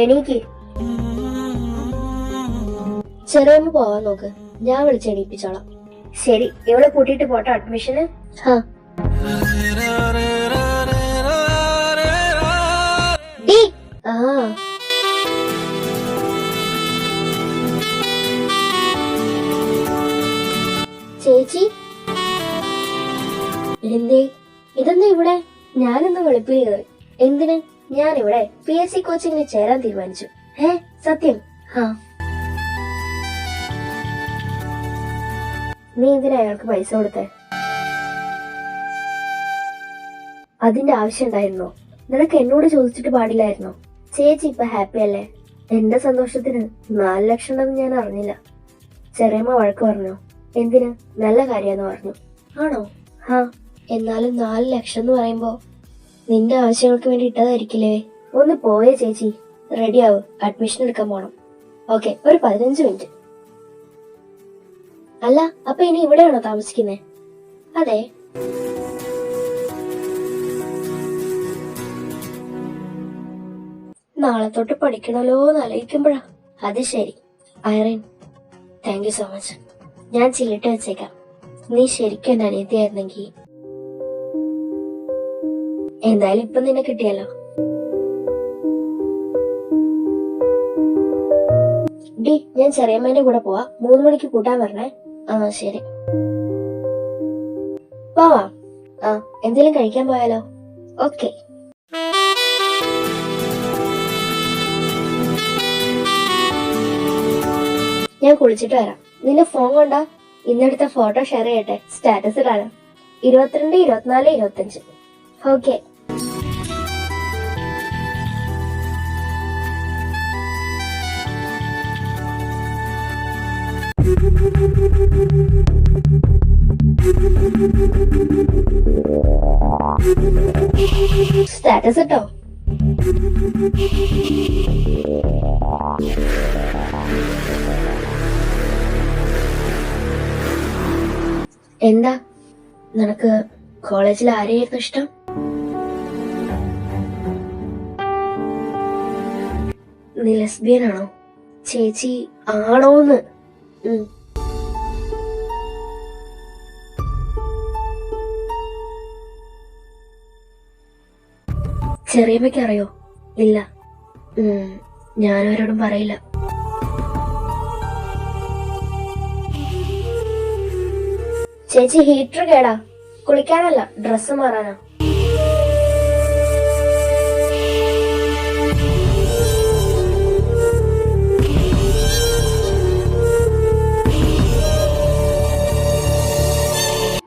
എണീക്ക്. ചെറിയമ്മ പോവാൻ നോക്ക്, ഞാൻ വിളിച്ച് എണീപ്പിച്ചോളാം. ശരി, ഇവിടെ കൂട്ടിട്ട് പോട്ടെ അഡ്മിഷന്. ചേച്ചി എന്തേ? ഇതെന്താ ഇവിടെ? ഞാനൊന്ന് വെളുപ്പിൽ എന്തിന്? ഞാനിവിടെ PSC കോച്ചിങ്ങിന് ചേരാൻ തീരുമാനിച്ചു. സത്യം? നീ എന്തിനാ അയാൾക്ക് പൈസ കൊടുത്തേ? അതിന്റെ ആവശ്യം ഉണ്ടായിരുന്നോ? നിനക്ക് എന്നോട് ചോദിച്ചിട്ട് പാടില്ലായിരുന്നോ? ചേച്ചി ഇപ്പൊ ഹാപ്പി അല്ലേ? എന്റെ സന്തോഷത്തിന് 4 ലക്ഷം ഉണ്ടെന്ന് ഞാൻ അറിഞ്ഞില്ല. ചെറിയമ്മ വഴക്ക് പറഞ്ഞോ? എന്തിന്? നല്ല കാര്യമെന്ന് പറഞ്ഞു. ആണോ? എന്നാലും 4 ലക്ഷം എന്ന് പറയുമ്പോ നിന്റെ ആവശ്യങ്ങൾക്ക് വേണ്ടി ഇട്ടതായിരിക്കില്ലേ? ഒന്ന് പോയേ ചേച്ചി. റെഡിയാവും, അഡ്മിഷൻ എടുക്കാൻ പോണം. ഓക്കെ, ഒരു 15 മിനിറ്റ്. അല്ല, അപ്പൊ ഇനി ഇവിടെയാണോ താമസിക്കുന്നേ? അതെ. നാളെ തൊട്ട് പഠിക്കണല്ലോ എന്ന് ആലോചിക്കുമ്പോഴാ. അത് ശരി Irene, thank you so much. ഞാൻ ചില്ലിട്ട് വെച്ചേക്കാം. നീ ശരിക്കും എന്റെ അനിയത്തിയായിരുന്നെങ്കിൽ. എന്തായാലും ഇപ്പൊ നിന്നെ കിട്ടിയല്ലോ. ഡി, ഞാൻ ചെറിയമ്മേന്റെ കൂടെ പോവാ. 3 മണിക്ക് കൂട്ടാൻ വരണേ. ശരി. പോവാ. എന്തെങ്കിലും കഴിക്കാൻ പോയാലോ? ഓക്കെ. ഞാൻ കുളിച്ചിട്ട് വരാം. നിന്റെ ഫോൺ കൊണ്ടാ? ഇന്നെടുത്ത ഫോട്ടോ ഷെയർ ചെയ്യട്ടെ, സ്റ്റാറ്റസ് ഇടാനോ? 22, 24, 25. ഓക്കെ. സ്റ്റാറ്റസ് ഇട്ടോ? എന്താ നിനക്ക് കോളേജിൽ ആരെയായിരുന്നു ഇഷ്ടം? നീ ലെസ്ബിയൻ ആണോ? ചേച്ചി ആണോന്ന്? ചെറിയമ്മയ്ക്ക് അറിയോ? ഇല്ല. ഞാനവരോടും പറയില്ല. ചേച്ചി ഹീറ്റർ കേടാ. കുളിക്കാനല്ല, ഡ്രസ്സ് മാറാനാ.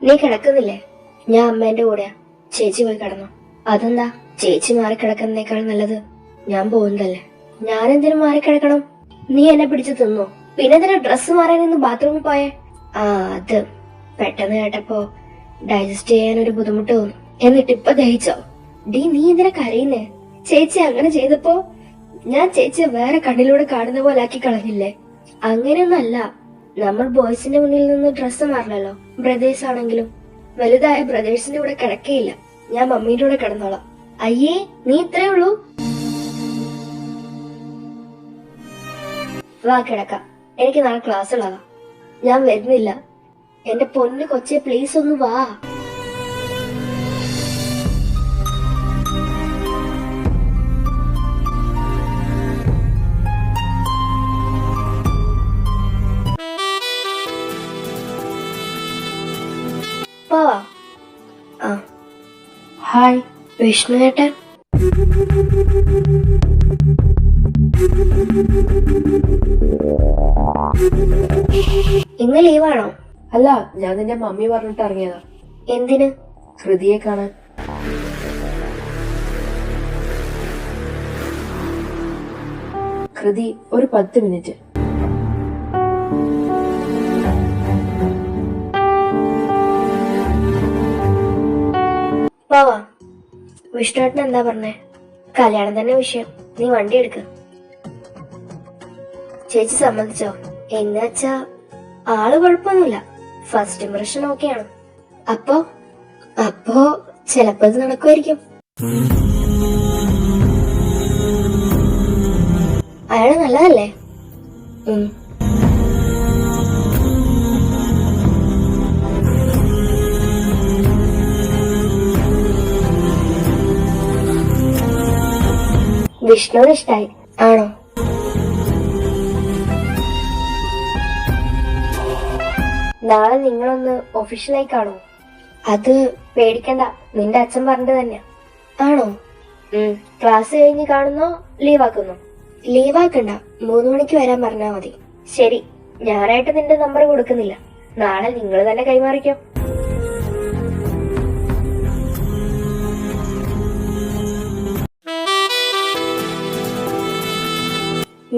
നീ കിടക്കുന്നില്ലേ? ഞാൻ അമ്മേന്റെ കൂടെയാ. ചേച്ചി പോയി കിടന്നു. അതെന്താ? ചേച്ചി മാറിക്കിടക്കുന്നേക്കാൾ നല്ലത് ഞാൻ പോകുന്നതല്ലേ. ഞാനെന്തിനു മാറിക്കിടക്കണം? നീ എന്നെ പിടിച്ചു തിന്നോ? പിന്നെ എന്തിനാ ഡ്രസ്സ് മാറാൻ ബാത്റൂമിൽ പോയേ? അത് പെട്ടെന്ന് കേട്ടപ്പോ ഡൈജസ്റ്റ് ചെയ്യാൻ ഒരു ബുദ്ധിമുട്ട് തോന്നും. എന്നിട്ട് ഇപ്പൊ ദഹിച്ചോ? ഡി, നീ എന്തിനാ കരയുന്നേ? ചേച്ചി അങ്ങനെ ചെയ്തപ്പോ ഞാൻ ചേച്ചിയെ വേറെ കണ്ണിലൂടെ കാണുന്ന പോലെ ആക്കി കളഞ്ഞില്ലേ? അങ്ങനെയൊന്നല്ല. നമ്മൾ ബോയ്സിന്റെ മുന്നിൽ നിന്ന് ഡ്രസ്സ് മാറില്ലല്ലോ. ബ്രദേഴ്സ് ആണെങ്കിലും വലുതായ ബ്രദേഴ്സിന്റെ കൂടെ കിടക്കയില്ല. ഞാൻ മമ്മീന്റെ കൂടെ കിടന്നോളാം. അയ്യേ, നീ ഇത്രേ ഉള്ളൂ? വാ കിടക്കാം. എനിക്ക് നാളെ ക്ലാസ് ഉള്ളതാ. ഞാൻ വരുന്നില്ല. എന്റെ പൊന്നു കൊച്ചെ, പ്ലീസ് ഒന്ന് വാ. പോവാ. ഹായ് വിഷ്ണു ഏട്ടൻ. ഇന്ന് ലീവാണോ? അല്ല, ഞാൻ നിന്റെ മമ്മി പറഞ്ഞിട്ട് ഇറങ്ങിയതാ. എന്തിന്? ഹൃതിയെ കാണാൻ. ഹൃതി, ഒരു 10 മിനിറ്റ്. പോവാ. വിഷ്ണുവേട്ടൻ എന്താ പറഞ്ഞേ? കല്യാണം തന്നെ വിഷയം. നീ വണ്ടി എടുക്ക. ചേച്ചി സമ്മതിച്ചോ? എന്നുവെച്ചാ ആള് കുഴപ്പമൊന്നുമില്ല. ഫസ്റ്റ് ഇംപ്രഷൻ ഓക്കെയാണ്. അപ്പോ ചിലപ്പോ ഇത് നടക്കുമായിരിക്കും. അയാള് നല്ലതല്ലേ? ഉം. വിഷ്ണുവിന് ഇഷ്ടായി ആണോ? നാളെ നിങ്ങളൊന്ന് ഒഫീഷ്യലായി കാണോ? അത് പേടിക്കണ്ട, നിന്റെ അച്ഛൻ പറഞ്ഞത് തന്നെയാ. ആണോ? ക്ലാസ് കഴിഞ്ഞ് കാണുന്നോ ലീവാക്കുന്നോ? ലീവാക്കണ്ട, 3 മണിക്ക് വരാൻ പറഞ്ഞാ മതി. ശരി, ഞാനായിട്ട് നിന്റെ നമ്പർ കൊടുക്കുന്നില്ല, നാളെ നിങ്ങൾ തന്നെ കൈമാറിക്കോ.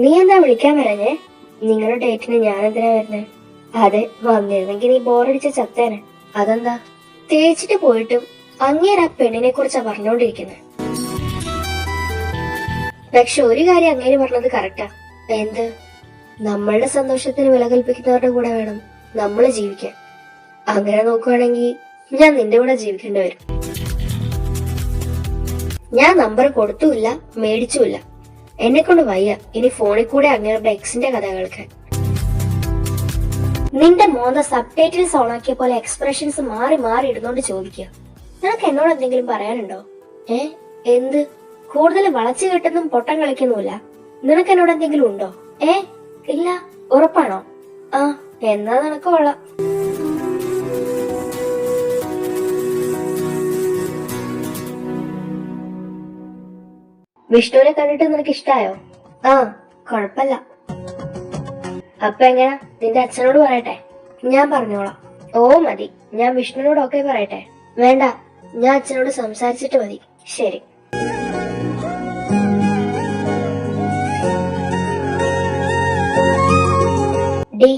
നീ എന്താ വിളിക്കാൻ വരഞ്ഞേ? നിങ്ങളുടെ ഡേറ്റിന് ഞാൻ എന്തിനാ വരുന്നേ? അതെ, വന്നിരുന്നെങ്കിൽ നീ ബോറടിച്ച ചത്തേനെ. അതെന്താ? തേച്ചിട്ട് പോയിട്ടും അങ്ങേര് ആ പെണ്ണിനെ കുറിച്ചാ പറഞ്ഞോണ്ടിരിക്കുന്നത്. പക്ഷെ ഒരു കാര്യം അങ്ങേര് പറഞ്ഞത് കറക്റ്റാ. എന്ത്? നമ്മളുടെ സന്തോഷത്തിന് വില കൽപ്പിക്കുന്നവരുടെ കൂടെ വേണം നമ്മള് ജീവിക്കാൻ. അങ്ങനെ നോക്കുവാണെങ്കിൽ ഞാൻ നിന്റെ കൂടെ ജീവിക്കേണ്ടി വരും. ഞാൻ നമ്പർ കൊടുത്തുമില്ല, മേടിച്ചുമില്ല. എന്നെ കൊണ്ട് വയ്യ ഇനി ഫോണിൽ കൂടെ അങ്ങേരുടെ എക്സിന്റെ കഥ കേൾക്കാൻ. നിന്റെ മോന്ത സബ് ടൈറ്റിൽസ് ഓണാക്കിയ പോലെ എക്സ്പ്രഷൻസ് മാറി മാറി ഇടുന്നോണ്ട് ചോദിക്കുക, നിനക്ക് എന്നോട് എന്തെങ്കിലും പറയാനുണ്ടോ? എന്ത്? കൂടുതൽ വളച്ചു കെട്ടുന്നും പൊട്ടം കളിക്കുന്നുമില്ല. നിനക്ക് എന്നോട് എന്തെങ്കിലും ഉണ്ടോ? ഇല്ല. ഉറപ്പാണോ? ആ, എന്നാ നിനക്ക് കൊള്ളാം. വിഷ്ണുവിനെ കണ്ടിട്ട് നിനക്ക് ഇഷ്ടായോ? ആ, കൊഴപ്പല്ല. അപ്പൊ എങ്ങനാ? നിന്റെ അച്ഛനോട് പറയട്ടെ? ഞാൻ പറഞ്ഞോളാം. ഓ മതി, ഞാൻ വിഷ്ണുവിനോട് ഒക്കെ പറയട്ടെ? വേണ്ട, ഞാൻ അച്ഛനോട് സംസാരിച്ചിട്ട് മതി. ശരി. ഡി,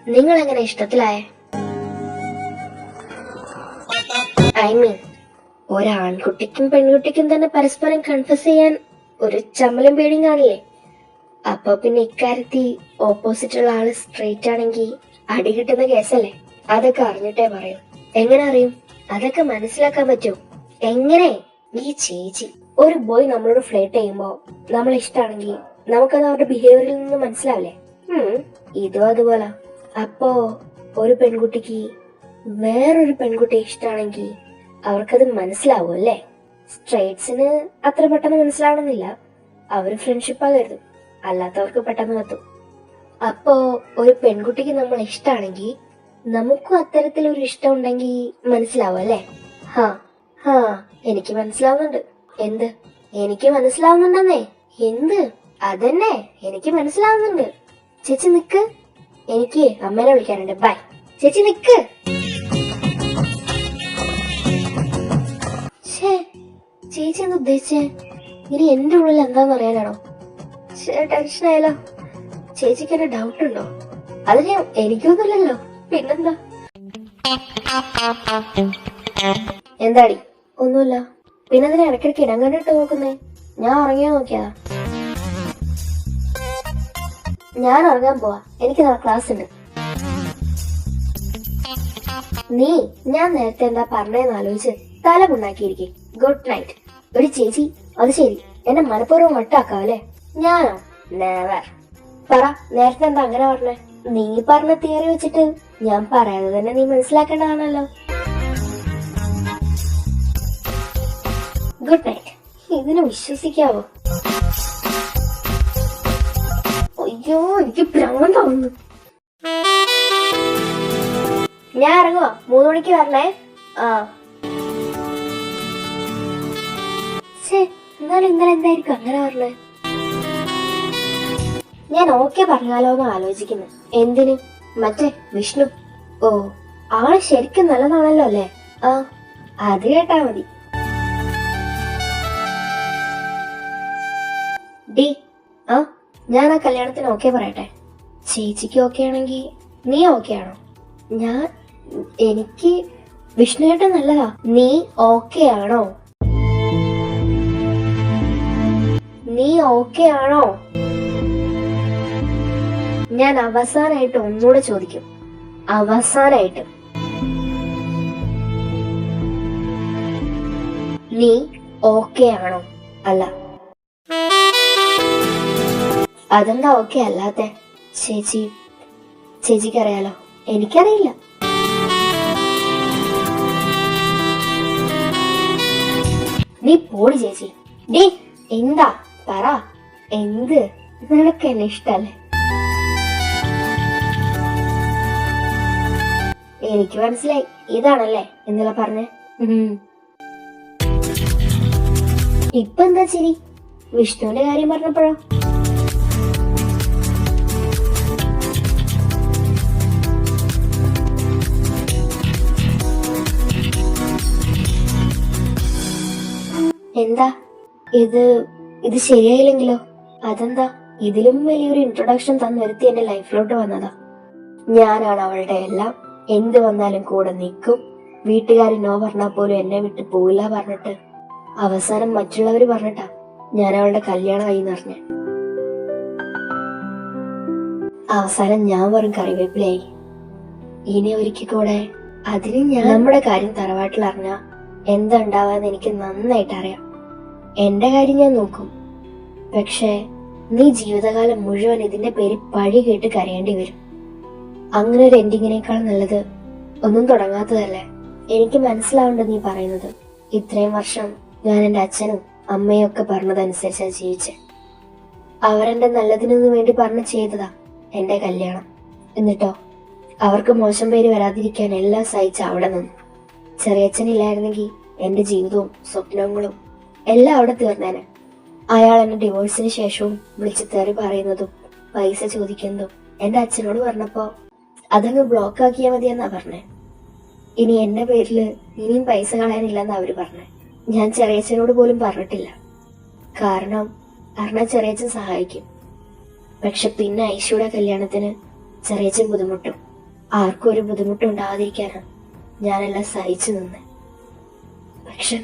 നിങ്ങൾ എങ്ങനെ ഇഷ്ടത്തിലായേ? ഐ മീൻ, ഒരാൺകുട്ടിക്കും പെൺകുട്ടിക്കും തന്നെ പരസ്പരം കൺഫ്യൂസ് ചെയ്യാൻ ഒരു ചമ്മലും പേടിയും കാണില്ലേ? അപ്പൊ പിന്നെ ഇക്കാര്യത്തിൽ ഓപ്പോസിറ്റുള്ള ആള് സ്ട്രെയിറ്റ് ആണെങ്കിൽ അടി കിട്ടുന്ന കേസല്ലേ? അതൊക്കെ അറിഞ്ഞിട്ടേ പറയൂ. എങ്ങനെ അറിയും? അതൊക്കെ മനസ്സിലാക്കാൻ പറ്റും. എങ്ങനെ? ഈ ചേച്ചി, ഒരു ബോയ് നമ്മളോട് ഫ്ലേർട്ട് ചെയ്യുമ്പോ നമ്മൾ ഇഷ്ടമാണെങ്കിൽ നമുക്കത് അവരുടെ ബിഹേവിയറിൽ നിന്ന് മനസ്സിലാവില്ലേ? ഇതും അതുപോലെ. അപ്പോ ഒരു പെൺകുട്ടിക്ക് വേറൊരു പെൺകുട്ടിയെ ഇഷ്ടമാണെങ്കിൽ അവർക്കത് മനസ്സിലാവും അല്ലേ? സ്ട്രേറ്റ്സിന് അത്ര പെട്ടെന്ന് മനസ്സിലാവണമെന്നില്ല, അവര് ഫ്രണ്ട്ഷിപ്പാ കരുതും, അല്ലാത്തവർക്ക് പെട്ടെന്ന് കത്തും. അപ്പോ ഒരു പെൺകുട്ടിക്ക് നമ്മൾ ഇഷ്ടമാണെങ്കിൽ നമുക്കും അത്തരത്തിലൊരു ഇഷ്ടം ഉണ്ടെങ്കിൽ മനസ്സിലാവും അല്ലേ? ഹാ, എനിക്ക് മനസ്സിലാവുന്നുണ്ട്. എന്ത്? എനിക്ക് മനസ്സിലാവുന്നുണ്ടെന്നേ. എന്ത്? അതന്നെ, എനിക്ക് മനസ്സിലാവുന്നുണ്ട്. ചേച്ചി നിക്ക്, എനിക്ക് അമ്മേനെ വിളിക്കാനുണ്ട്. ബൈ. ചേച്ചി നിക്ക്. ചേച്ചി എന്താ ഉദ്ദേശിച്ചേ? ഇനി എന്റെ ഉള്ളിൽ എന്താന്ന് അറിയാനാണോ? ടെൻഷനായാലോ? ചേച്ചിക്ക് എന്നെ ഡൗട്ട് ഉണ്ടോ? അതിന് എനിക്കൊന്നുമില്ലല്ലോ, പിന്നെന്താ? എന്താടി? ഒന്നുമില്ല. പിന്നെന്തിനാ ഇടയ്ക്കിടയ്ക്ക് ഇടം കണ്ടിട്ട് നോക്കുന്നേ? ഞാൻ ഉറങ്ങിയാ നോക്കിയതാ. ഞാൻ ഉറങ്ങാൻ പോവാ, എനിക്ക് നാളെ ക്ലാസ് ഉണ്ട്. നീ ഞാൻ നേരത്തെ എന്താ പറഞ്ഞതെന്ന് ആലോചിച്ച് തല പുണ്ണാക്കിയിരിക്കെ. Good night. ഒരു ചേച്ചി, അത് ശരി, എന്നെ മനഃപൂർവ്വം വട്ടാക്കാവല്ലേ? ഞാനോ? നെവർ. പറ, നേരത്തെ എന്താ അങ്ങനെ പറഞ്ഞേ? നീ പറഞ്ഞ തിയറി വെച്ചിട്ട് ഞാൻ പറയാതെ തന്നെ നീ മനസ്സിലാക്കേണ്ടതാണല്ലോ. Good night. ഇതിനെ വിശ്വസിക്കാവോ? അയ്യോ, എനിക്ക് ഭ്രാന്താവുന്നു. ഞാൻ ഇറങ്ങുവാ, 3 മണിക്ക് വരണേ. ആ, എന്നാലും ഇന്നലെ എന്തായിരിക്കും അങ്ങനെ പറഞ്ഞേ? ഞാൻ ഓക്കെ പറഞ്ഞാലോന്ന് ആലോചിക്കുന്നു. എന്തിന്? മറ്റേ വിഷ്ണു. ഓ, ആള് ശരിക്കും നല്ലതാണല്ലോ അല്ലേ? ആ, അത് കേട്ടാ മതി. ഡി, ആ, ഞാൻ ആ കല്യാണത്തിന് ഓക്കെ പറയട്ടെ? ചേച്ചിക്ക് ഓക്കെ ആണെങ്കിൽ നീ ഓക്കെ ആണോ? എനിക്ക് വിഷ്ണുവേട്ടൻ നല്ലതാ. നീ ഓക്കെ ആണോ? നീ ഓക്കെ ആണോ? ഞാൻ അവസാനായിട്ട് ഒന്നുകൂടെ ചോദിക്കും. അവസാനായിട്ട്, നീ ഓക്കെ ആണോ? അല്ല അതെന്താ ഓക്കെ അല്ലാത്തെ? ചേച്ചിക്കറിയാലോ, എനിക്കറിയില്ല. നീ പോടി ചേച്ചി. ഡേ, എന്താ പറ, എന്ത്? നിനക്ക് എന്നെ ഇഷ്ടല്ലേ? എനിക്ക് മനസ്സിലായി, ഇതാണല്ലേ ഇന്നലെ പറഞ്ഞേ. ഇപ്പൊ എന്താ ചിരി? വിഷ്ണുവിന്റെ കാര്യം പറഞ്ഞപ്പോഴോ? എന്താ ഇത് ശരിയായില്ലെങ്കിലോ? അതെന്താ? ഇതിലും വലിയൊരു ഇൻട്രൊഡക്ഷൻ തന്നിരുത്തി എന്റെ ലൈഫിലോട്ട് വന്നതാ. ഞാനാണ് അവളുടെ എല്ലാം, എന്ത് വന്നാലും കൂടെ നിൽക്കും, വീട്ടുകാർ നോ പറഞ്ഞാൽ പോലും എന്നെ വിട്ട് പോയില്ല പറഞ്ഞിട്ട് അവസാനം മറ്റുള്ളവര് പറഞ്ഞിട്ടാ ഞാൻ അവളുടെ കല്യാണമായി എന്നറിഞ്ഞ. അവസാനം ഞാൻ വെറും കറിവേപ്പിലായി. ഇനി ഒരിക്കൽ കൂടെ അതിന് ഞാൻ നമ്മുടെ കാര്യം തറവാട്ടിൽ അറിഞ്ഞാ എന്താ ഉണ്ടാവാന്ന് എനിക്ക് നന്നായിട്ട് അറിയാം. എന്റെ കാര്യം ഞാൻ നോക്കും. പക്ഷേ നീ ജീവിതകാലം മുഴുവൻ ഇതിന്റെ പേര് പഴി കേട്ട് കരയേണ്ടി വരും. അങ്ങനെ ഒരു എൻഡിങ്ങിനേക്കാൾ നല്ലത് ഒന്നും തുടങ്ങാത്തതല്ലേ? എനിക്ക് മനസ്സിലാവുണ്ട് നീ പറയുന്നത്. ഇത്രയും വർഷം ഞാൻ എന്റെ അച്ഛനും അമ്മയും ഒക്കെ പറഞ്ഞതനുസരിച്ചാ ജീവിച്ചെ. അവരെന്റെ നല്ലതിനു വേണ്ടി പറഞ്ഞു ചെയ്തതാ എന്റെ കല്യാണം. എന്നിട്ടോ അവർക്ക് മോശം പേര് വരാതിരിക്കാൻ എല്ലാം സഹിച്ച അവിടെ നിന്നു. ചെറിയച്ഛനില്ലായിരുന്നെങ്കിൽ എന്റെ ജീവിതവും സ്വപ്നങ്ങളും എല്ലാം അവിടെ തീർന്നേനെ. അയാൾ എന്നെ ഡിവോഴ്സിന് ശേഷവും വിളിച്ചു തെറി പറയുന്നതും പൈസ ചോദിക്കുന്നതും എന്റെ അച്ഛനോട് പറഞ്ഞപ്പോ അതങ്ങ് ബ്ലോക്ക് ആക്കിയാ മതിയെന്നാ പറഞ്ഞേ. ഇനി എന്റെ പേരില് ഇനിയും പൈസ കളയാനില്ലെന്നാ അവര് പറഞ്ഞേ. ഞാൻ ചെറിയച്ഛനോട് പോലും പറഞ്ഞിട്ടില്ല. കാരണം ചെറിയച്ഛൻ സഹായിക്കും. പക്ഷെ പിന്നെ ഐശുയുടെ കല്യാണത്തിന് ചെറിയച്ഛൻ ബുദ്ധിമുട്ടും. ആർക്കും ഒരു ബുദ്ധിമുട്ടും ഉണ്ടാവാതിരിക്കാനാ ഞാനെല്ലാം സഹിച്ചു നിന്ന്. പക്ഷെ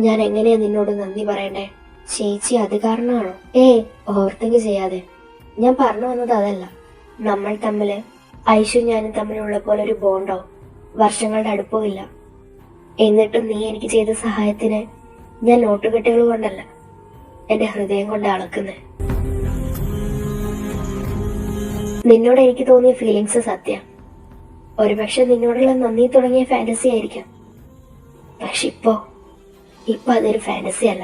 ഞാൻ എങ്ങനെയാ നിന്നോട് നന്ദി പറയണ്ടേ? ചേച്ചി അത് കാരണമാണോ? ഓവർത്തിങ്ക് ചെയ്യാതെ. ഞാൻ പറഞ്ഞു വന്നത് അതല്ല. നമ്മൾ തമ്മില്, ഐശു ഞാനും തമ്മിലുള്ള പോലെ ഒരു ബോണ്ടോ വർഷങ്ങളുടെ അടുപ്പവും ഇല്ല. എന്നിട്ടും നീ എനിക്ക് ചെയ്ത സഹായത്തിന് ഞാൻ നോട്ടുകെട്ടുകൾ കൊണ്ടല്ല, എന്റെ ഹൃദയം കൊണ്ട് അളക്കുന്നേ. നിന്നോട് എനിക്ക് തോന്നിയ ഫീലിങ്സ് സത്യം. ഒരുപക്ഷെ നിന്നോടുള്ള നന്ദി തുടങ്ങിയ ഫാന്റസി ആയിരിക്കാം. പക്ഷെ ഇപ്പൊ അതൊരു ഫാന്റസി അല്ല.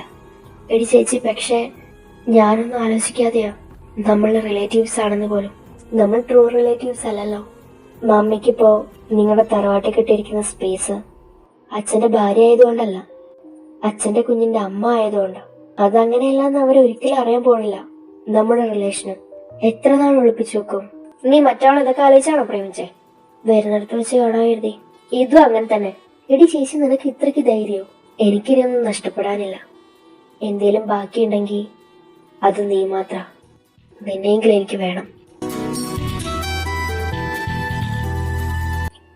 എടി ചേച്ചി, പക്ഷെ ഞാനൊന്നും ആലോചിക്കാതെയോ നമ്മൾ റിലേറ്റീവ്സ് ആണെന്ന് പോലും. നമ്മൾ ട്രൂ റിലേറ്റീവ്സ് അല്ലല്ലോ. മമ്മിക്കിപ്പോ നിങ്ങളുടെ തറവാട്ടിൽ കിട്ടിയിരിക്കുന്ന സ്പേസ് അച്ഛന്റെ ഭാര്യ ആയതുകൊണ്ടല്ല, അച്ഛന്റെ കുഞ്ഞിന്റെ അമ്മ ആയതുകൊണ്ട്. അതങ്ങനെയല്ലാന്ന് അവരൊരിക്കലും അറിയാൻ പോണില്ല. നമ്മുടെ റിലേഷന് എത്ര നാൾ ഒളിപ്പിച്ചു വെക്കും? നീ മറ്റവൾ ഇതൊക്കെ ആലോചിച്ചാണോ പ്രേമിച്ചേ? വരുന്നിടത്ത് വെച്ച് കാണാതിരുതി. ഇതും അങ്ങനെ തന്നെ. എടി ചേച്ചി, നിനക്ക് ഇത്രയ്ക്ക് ധൈര്യോ? എനിക്കിനൊന്നും നഷ്ടപ്പെടാനില്ല. എന്തേലും ബാക്കിയുണ്ടെങ്കിൽ അത് നീ മാത്ര. നിന്നെങ്കിലും എനിക്ക് വേണം.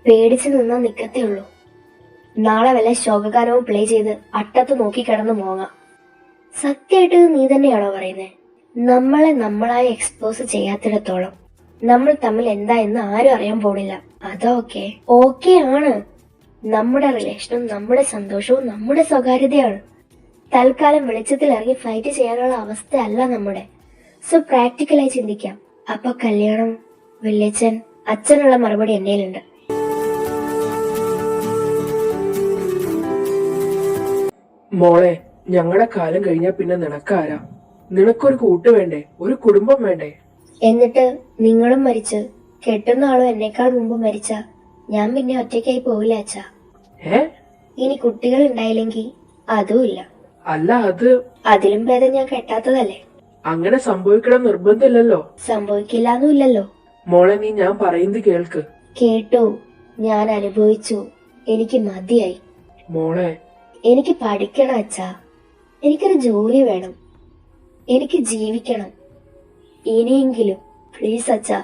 പേടിച്ചു നിന്നാ നിക്കത്തേ ഉള്ളൂ. നാളെ വല്ല ശോകഗാനവും പ്ലേ ചെയ്ത് അട്ടത്ത് നോക്കി കിടന്ന് മോങ്ങാം. സത്യമായിട്ട് നീ തന്നെയാണോ പറയുന്നേ? നമ്മളെ നമ്മളായി എക്സ്പോസ് ചെയ്യാത്തിടത്തോളം നമ്മൾ തമ്മിൽ എന്താ എന്ന് ആരും അറിയാൻ പോണില്ല. അതൊക്കെ ഓക്കെ ആണ്. നമ്മുടെ റിലേഷനും നമ്മുടെ സന്തോഷവും നമ്മുടെ സ്വകാര്യതയാണ്. തൽക്കാലം വെളിച്ചത്തിൽ ഇറങ്ങി ഫൈറ്റ് ചെയ്യാനുള്ള അവസ്ഥ അല്ല നമ്മുടെ. സോ പ്രാക്ടിക്കലായി ചിന്തിക്കാം. അപ്പൊ കല്യാണം, വല്യച്ഛൻ, അച്ഛനുള്ള മറുപടി എന്നേലുണ്ട്. മോളെ, ഞങ്ങളുടെ കാലം കഴിഞ്ഞാ പിന്നെ നിനക്കാരാ? നിനക്കൊരു കൂട്ട് വേണ്ടേ? ഒരു കുടുംബം വേണ്ടേ? എന്നിട്ട് നിങ്ങളും മരിച്ച് കെട്ടുന്ന ആളും എന്നേക്കാൾ മുമ്പ് മരിച്ച ഞാൻ പിന്നെ ഒറ്റയ്ക്കായി പോവില്ല അച്ഛാ. ഇനി കുട്ടികൾ ഉണ്ടായില്ലെങ്കിൽ അതുമില്ല. അല്ല, അതിലും ഭേദം ഞാൻ കെട്ടാത്തതല്ലേ. അങ്ങനെ സംഭവിക്കണം നിർബന്ധമില്ലല്ലോ. സംഭവിക്കില്ലാന്നുമില്ലല്ലോ. മോളെ, നീ ഞാൻ പറയുന്നത് കേൾക്ക്. കേട്ടു, ഞാൻ അനുഭവിച്ചു, എനിക്ക് മതിയായി. മോളെ, എനിക്ക് പഠിക്കണം അച്ഛാ. എനിക്കൊരു ജോലി വേണം. എനിക്ക് ജീവിക്കണം. ഇനിയെങ്കിലും പ്ലീസ് അച്ഛാ.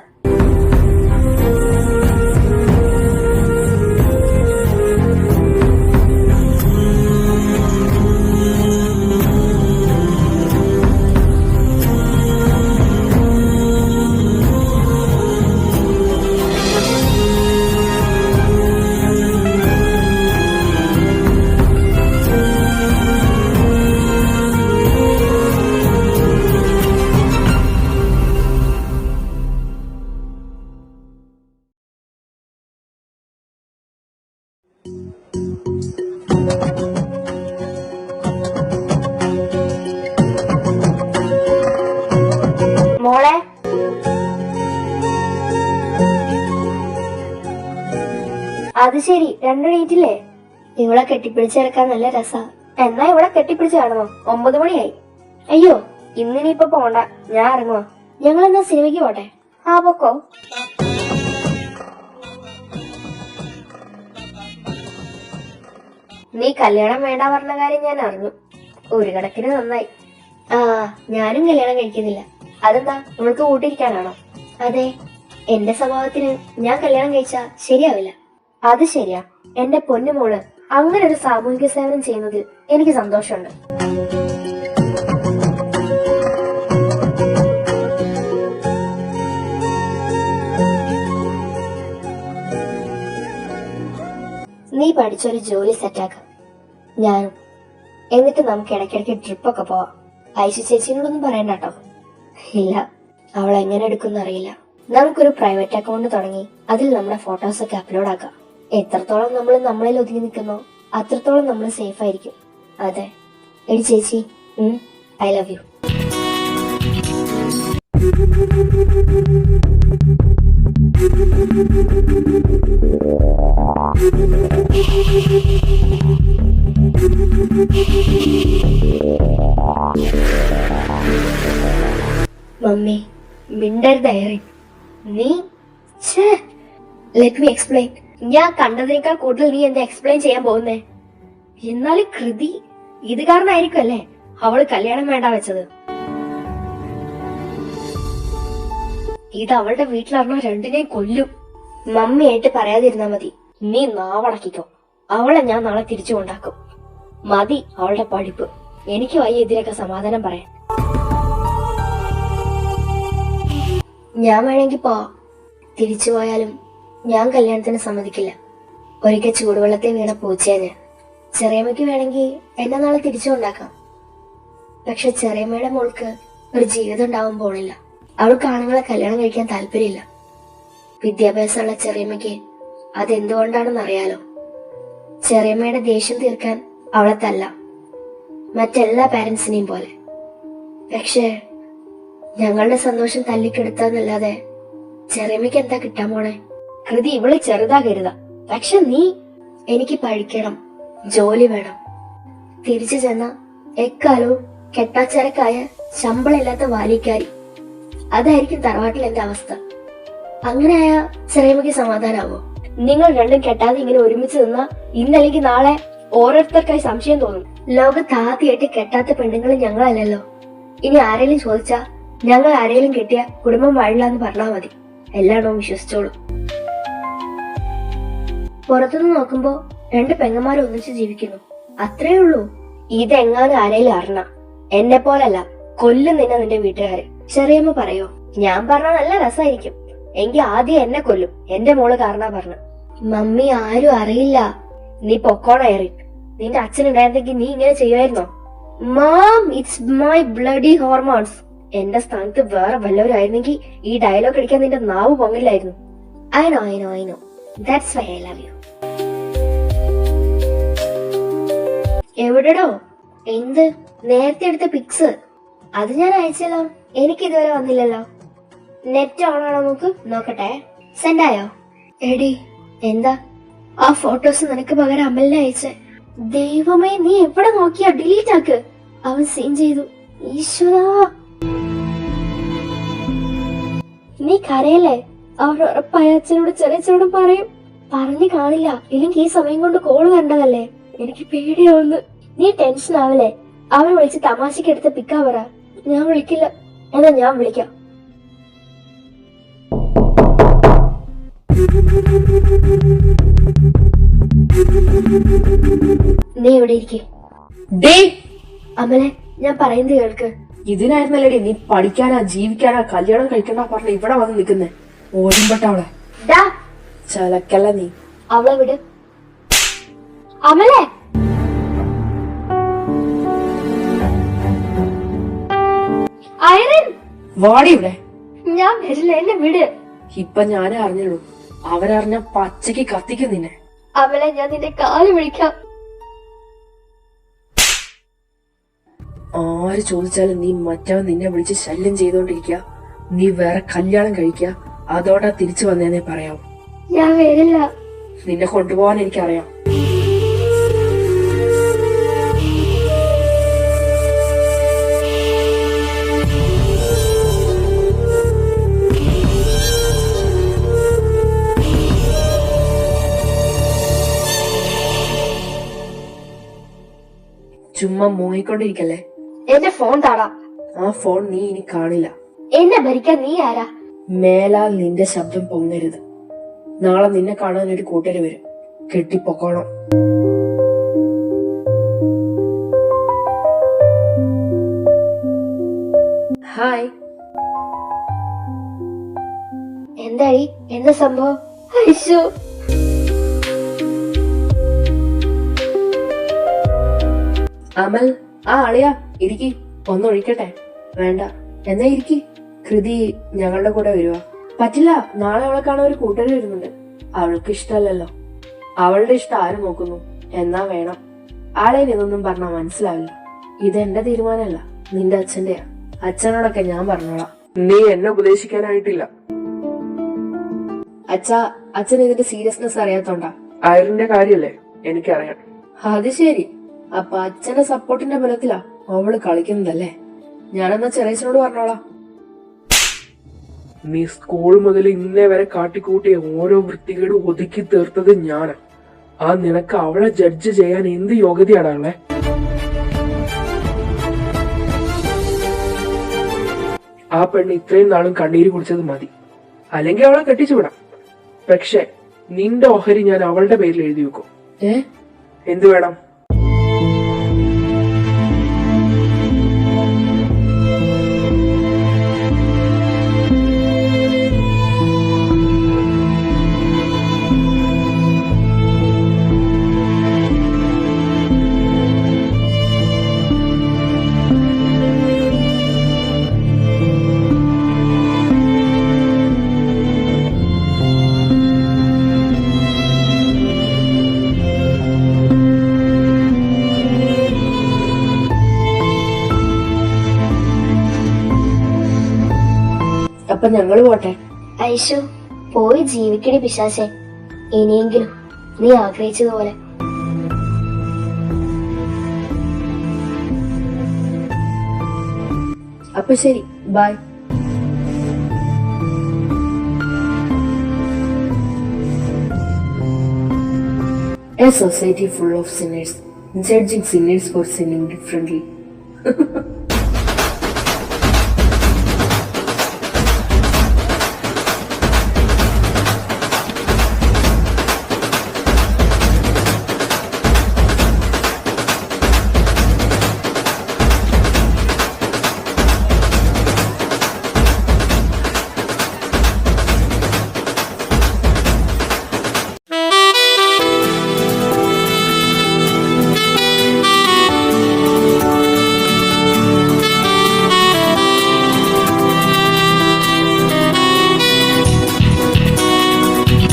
മോളെ. അത് ശരി, രണ്ടെണീറ്റില്ലേ? ഇവളെ കെട്ടിപ്പിടിച്ചെടുക്കാൻ നല്ല രസാ. എന്നാ ഇവിടെ കെട്ടിപ്പിടിച്ച് കാണുമോ? 9 മണിയായി. അയ്യോ, ഇന്നിനിപ്പൊ പോണ്ട, ഞാൻ ഇറങ്ങുവാ. ഞങ്ങൾ എന്നാ സിനിമയ്ക്ക് പോട്ടെ? ആ പൊക്കോ. നീ കല്യാണം വേണ്ട പറഞ്ഞ കാര്യം ഞാൻ അറിഞ്ഞു. ഒരു കണക്കിന് നന്നായി. ആ, ഞാനും കല്യാണം കഴിക്കുന്നില്ല. അതെന്താ, ഇവൾക്ക് കൂട്ടിരിക്കാനാണോ? അതെ, എന്റെ സ്വഭാവത്തിന് ഞാൻ കല്യാണം കഴിച്ചാ ശരിയാവില്ല. അത് ശരിയാ. എന്റെ പൊന്നുമോള് അങ്ങനെ ഒരു സാമൂഹിക സേവനം ചെയ്യുന്നതിൽ എനിക്ക് സന്തോഷമുണ്ട്. നീ പഠിച്ചൊരു ജോലി സെറ്റാക്ക, ഞാനും. എന്നിട്ട് നമുക്ക് ഇടയ്ക്കിടയ്ക്ക് ട്രിപ്പൊക്കെ പോവാം. ഐശു ചേച്ചിനോടൊന്നും പറയണ്ട കേട്ടോ. ഇല്ല, അവൾ എങ്ങനെ എടുക്കുന്ന അറിയില്ല. നമുക്കൊരു പ്രൈവറ്റ് അക്കൗണ്ട് തുടങ്ങി അതിൽ നമ്മുടെ ഫോട്ടോസൊക്കെ അപ്ലോഡ് ആക്കാം. എത്രത്തോളം നമ്മൾ നമ്മളിൽ ഒതുങ്ങി നിൽക്കുന്നോ അത്രത്തോളം നമ്മൾ സേഫ് ആയിരിക്കും. അതെ എടി ചേച്ചി, ഐ ലവ് യു. മമ്മി മിണ്ടരുത് ഐറിൻ. നീ ലെറ്റ് മീ എക്സ്പ്ലെയിൻ. ഞാൻ കണ്ടതിനേക്കാൾ കൂടുതൽ നീ എന്താ എക്സ്പ്ലെയിൻ ചെയ്യാൻ പോകുന്നേ? എന്നാലും കൃതി ഇത് കാരണമായിരിക്കും അല്ലേ അവള് കല്യാണം വേണ്ട വെച്ചത്. ഇത് അവളുടെ വീട്ടിലറിഞ്ഞ രണ്ടിനെയും കൊല്ലും. മമ്മിയായിട്ട് പറയാതിരുന്നാ മതി. നീ നാവടക്കിക്കോ. അവളെ ഞാൻ നാളെ തിരിച്ചു കൊണ്ടാക്കും. മതി അവളുടെ പഠിപ്പ്. എനിക്ക് വയ്യ ഇതിനൊക്കെ സമാധാനം പറയാൻ. ഞാൻ വേണമെങ്കിൽ പോ. തിരിച്ചു പോയാലും ഞാൻ കല്യാണത്തിന് സമ്മതിക്കില്ല. ഒരിക്കൽ ചൂടുവെള്ളത്തിൽ വീണ പൂച്ചേന്. ചെറിയമ്മയ്ക്ക് വേണമെങ്കിൽ എന്നെ നാളെ തിരിച്ചു കൊണ്ടാക്കാം. പക്ഷെ ചെറിയമ്മയുടെ മോൾക്ക് ഒരു ജീവിതം ഉണ്ടാവാൻ പോണില്ല. അവൾക്ക് ആണുങ്ങളെ കല്യാണം കഴിക്കാൻ താല്പര്യമില്ല. വിദ്യാഭ്യാസമുള്ള ചെറിയമ്മയ്ക്ക് അതെന്തുകൊണ്ടാണെന്ന് അറിയാലോ. ചെറിയമ്മയുടെ ദേഷ്യം തീർക്കാൻ അവളെ തല്ലാം, മറ്റെല്ലാ പാരന്റ്സിനെയും പോലെ. പക്ഷേ ഞങ്ങളുടെ സന്തോഷം തല്ലിക്കെടുത്താന്നല്ലാതെ ചെറിയമ്മയ്ക്ക് എന്താ കിട്ടാൻ പോണേ? കൃതി ഇവള് ചെറുതാകരുതാ. പക്ഷെ നീ, എനിക്ക് പഠിക്കണം, ജോലി വേണം. തിരിച്ചു ചെന്ന എക്കാലവും കെട്ടാച്ചരക്കായ ശമ്പളമില്ലാത്ത വാലിക്കാരി. അതായിരിക്കും തറവാട്ടിൽ എന്റെ അവസ്ഥ. അങ്ങനെയായ ചെറിയമ്മയ്ക്ക് സമാധാനാവോ? നിങ്ങൾ രണ്ടും കെട്ടാതെ ഇങ്ങനെ ഒരുമിച്ച് നിന്നാ ഇന്നല്ലെങ്കിൽ നാളെ ഓരോരുത്തർക്കായി സംശയം തോന്നും. ലോകത്ത് ആദ്യമായിട്ട് കെട്ടാത്ത പെണ്ണുങ്ങൾ ഞങ്ങളല്ലല്ലോ. ഇനി ആരെങ്കിലും ചോദിച്ചാ ഞങ്ങൾ ആരെങ്കിലും കെട്ടിയ കുടുംബം വാഴില്ലാന്ന് പറഞ്ഞാ മതി. എല്ലായിടവും വിശ്വസിച്ചോളൂ. പുറത്തുനിന്ന് നോക്കുമ്പോ 2 പെങ്ങന്മാർ ഒന്നിച്ച് ജീവിക്കുന്നു, അത്രേ ഉള്ളൂ. ഇതെങ്ങാനും ആരെങ്കിലും അറിഞ്ഞ എന്നെ പോലല്ല, കൊല്ലും നിന്നെ നിന്റെ വീട്ടുകാര്. ചെറിയമ്മ പറയോ? ഞാൻ പറഞ്ഞ നല്ല രസമായിരിക്കും. എങ്കിൽ ആദ്യം എന്നെ കൊല്ലും. എന്റെ മോള് കാരണ പറഞ്ഞു. മമ്മി ആരും അറിയില്ല. നീ പൊക്കോണ എറിൻ. നിന്റെ അച്ഛനുണ്ടായിരുന്നെങ്കിൽ നീ ഇങ്ങനെ ചെയ്യുമായിരുന്നോ? Ma'am, it's my bloody hormones. എന്റെ സ്ഥാനത്ത് വേറെ വല്ലവരായിരുന്നെങ്കിൽ ഈ ഡയലോഗ് അടിക്കാൻ നിന്റെ നാവ് പൊങ്ങില്ലായിരുന്നു. I know that's why I love you. എവിടെടോ? എന്ത്? നേരത്തെ എടുത്ത പിക്സ് അത് ഞാൻ അയച്ചല്ലോ. എനിക്ക് ഇതുവരെ വന്നില്ലല്ലോ. നെറ്റ് ഓൺ ആണോ നോക്ക്. നോക്കട്ടെ. സെൻഡ് ആയോ? എടി എന്താ? ആ ഫോട്ടോസ് നിനക്ക് പകരം അമലിനെ അയച്ചേ. ദൈവമേ, നീ എവിടെ നോക്കിയാ? ഡിലീറ്റ് ആക്ക്. അവൻ സീൻ ചെയ്തു. ഈശ്വരാ, നീ കരയല്ലേ? അവർ ഉറപ്പായ അച്ഛനോട് ചെറിയച്ചനോടും പറയും. പറഞ്ഞു കാണില്ല, ഇല്ലെങ്കിൽ ഈ സമയം കൊണ്ട് കോള് കണ്ടതല്ലേ. എനിക്ക് പേടിയാവുന്നു. നീ ടെൻഷൻ ആവല്ലേ? അവൻ വിളിച്ച് തമാശക്ക് എടുത്ത് പിക്കാ പറ. ഞാൻ വിളിക്കില്ല. എന്നാ ഞാൻ വിളിക്കാം. നീ ഇവിടെ ഇരിക്കേ. അമലെ, ഞാൻ പറയുന്നത് കേൾക്ക്. ഇതിനായിരുന്നല്ലേ നീ പഠിക്കാനാ ജീവിക്കാനാ കല്യാണം കഴിക്കണ പറഞ്ഞ ഇവിടെ വന്ന് നിൽക്കുന്നേ? ഓടുമ്പട്ടവളെ ചലക്കല്ല നീ. അവളെ വിട്. അമലെ, ഐറിൻ, വാടി ഇവിടെ. ഞാൻ വരില്ല, എന്നെ വിട്. ഇപ്പൊ ഞാനേ അറിഞ്ഞുള്ളൂ. അവരറിഞ്ഞ പച്ചക്ക് കത്തിക്കും നിന്നെ. അമലെ, ഞാൻ നിന്റെ കാല് വിളിക്കാം. ആര് ചോദിച്ചാലും നീ മറ്റവൻ നിന്നെ വിളിച്ച് ശല്യം ചെയ്തോണ്ടിരിക്കുക. നീ വേറെ കല്യാണം കഴിക്ക, അതോടെ തിരിച്ചു വന്നേന്നേ പറയാവൂ. ഞാൻ വരില്ല. നിന്നെ കൊണ്ടുപോകാൻ എനിക്കറിയാം. ചുമ്മാ മൂങ്ങിക്കൊണ്ടിരിക്കല്ലേ. എന്റെ ഫോൺ താടാ. ആ ഫോൺ നീ ഇനി കാണില്ല. എന്നെ ഭരിക്കാൻ നീ ആരാ? മേലാൽ നിന്റെ ശബ്ദം പൊങ്ങരുത്. നാളെ നിന്നെ കാണാൻ ഒരു കൂട്ടര് വരും. കെട്ടിപ്പൊക്കോണം. ഹായ്. എന്താടി? എന്താ സംഭവം? അയ്യോ, അമൽ, ആ അളിയാ, ഇരിക്കി. ഒന്നൊഴിക്കട്ടെ? വേണ്ട, എന്നാ ഇരിക്കി. കൃതി ഞങ്ങളുടെ കൂടെ വരുവാ. പറ്റില്ല, നാളെ അവളെ കാണാൻ ഒരു കൂട്ടര് വരുന്നുണ്ട്. അവൾക്ക് ഇഷ്ടമല്ലല്ലോ. അവളുടെ ഇഷ്ടം ആര് നോക്കുന്നു? എന്നാ വേണം. ആളെ ഇതൊന്നും പറഞ്ഞാ മനസ്സിലാവില്ല. ഇതെന്റെ തീരുമാനമല്ല, നിന്റെ അച്ഛന്റെയാ. അച്ഛനോടൊക്കെ ഞാൻ പറഞ്ഞോളാം. നീ എന്നെ ഉപദേശിക്കാനായിട്ടില്ല. അച്ഛൻ ഇതിന്റെ സീരിയസ്നെസ് അറിയാത്തോണ്ടാ. അയറിന്റെ കാര്യല്ലേ, എനിക്കറിയാം. അത് ശരി. അപ്പൊ അച്ഛന്റെ സപ്പോർട്ടിന്റെ ബലത്തിലാ അവള് കളിക്കുന്നതല്ലേ? ഞാനെന്നാ ചെറിയച്ഛനോട് പറഞ്ഞോളാം. നീ സ്കൂൾ മുതൽ ഇന്നേ വരെ കാട്ടിക്കൂട്ടിയ ഓരോ വൃത്തികേടും ഒതുക്കി തീർത്തത് ഞാനാ. ആ നിനക്ക് അവളെ ജഡ്ജ് ചെയ്യാൻ എന്ത് യോഗ്യതയാണ് അവളെ? ആ പെണ്ണ് ഇത്രയും നാളും കണ്ണീര് കുടിച്ചത് മതി. അല്ലെങ്കിൽ അവളെ കെട്ടിച്ചു വിടാം. പക്ഷെ നിന്റെ ഓഹരി ഞാൻ അവളുടെ പേരിൽ എഴുതി വെക്കും. എന്ത് വേണം? അപ്പൊ ഞങ്ങള് പോട്ടെ. ഐഷു, പോയി ജീവിക്കടി പിശാചേ. ഇനിയെങ്കിലും നീ ആഗ്രഹിച്ചതുപോലെ. അപ്പൊ ശരി, by. A society full of sinners, judging sinners for sinning differently.